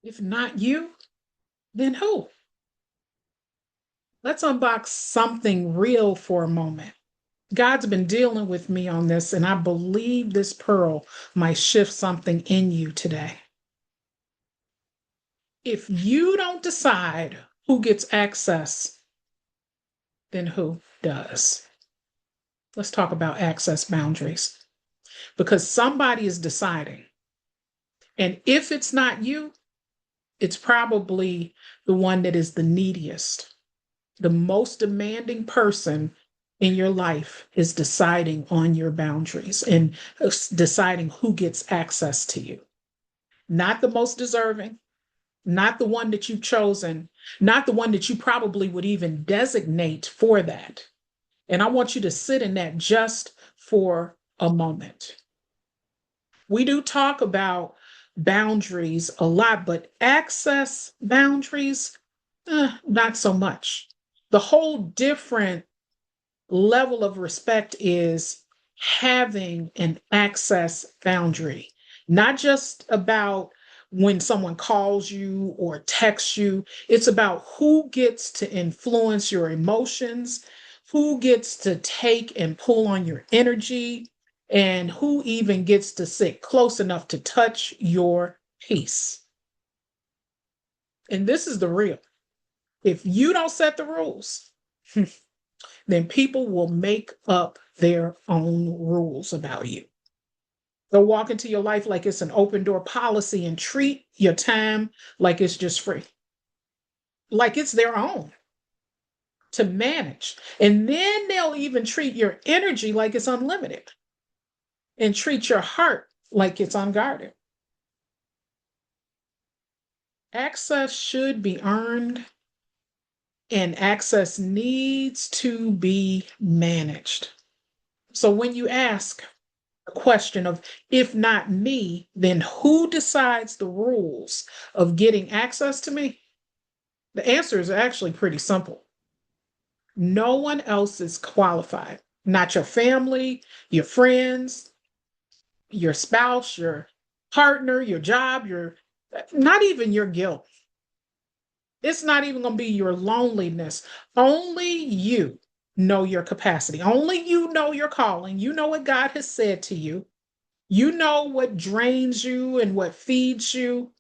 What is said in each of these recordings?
If not you, then who? Let's unbox something real for a moment. God's been dealing with me on this, and I believe this pearl might shift something in you today. If you don't decide who gets access, then who does? Let's talk about access boundaries because somebody is deciding. And if it's not you, it's probably the one that is the neediest, the most demanding person in your life is deciding on your boundaries and deciding who gets access to you. Not the most deserving, not the one that you've chosen, not the one that you probably would even designate for that. And I want you to sit in that just for a moment. We do talk about boundaries a lot, but access boundaries, not so much. The whole different level of respect is having an access boundary, not just about when someone calls you or texts you. It's about who gets to influence your emotions, who gets to take and pull on your energy, and who even gets to sit close enough to touch your peace. And this is the real. If you don't set the rules, then people will make up their own rules about you. They'll walk into your life like it's an open door policy and treat your time like it's just free, like it's their own to manage. And then they'll even treat your energy like it's unlimited and treat your heart like it's unguarded. Access should be earned and access needs to be managed. So when you ask a question of if not me, then who decides the rules of getting access to me? The answer is actually pretty simple. No one else is qualified. Not your family, your friends, your spouse, your partner, your job, your not even your guilt. It's not even going to be your loneliness. Only you know your capacity. Only you know your calling. You know what God has said to you. You know what drains you and what feeds you.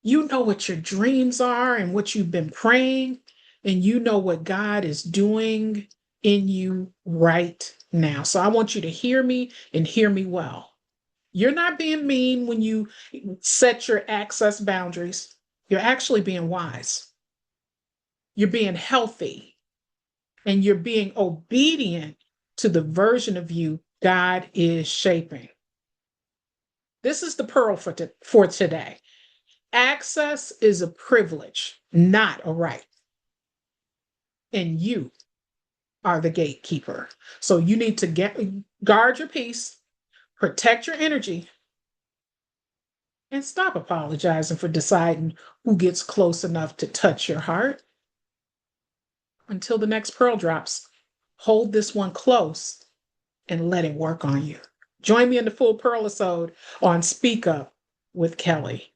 You know what your dreams are and what you've been praying. And you know what God is doing in you right now. So I want you to hear me and hear me well. You're not being mean when you set your access boundaries. You're actually being wise. You're being healthy and you're being obedient to the version of you God is shaping. This is the pearl for today. Access is a privilege, not a right. And you are the gatekeeper. So you need to guard your peace, protect your energy, and stop apologizing for deciding who gets close enough to touch your heart. Until the next pearl drops, hold this one close and let it work on you. Join me in the full pearl episode on Speak Up with Kelly.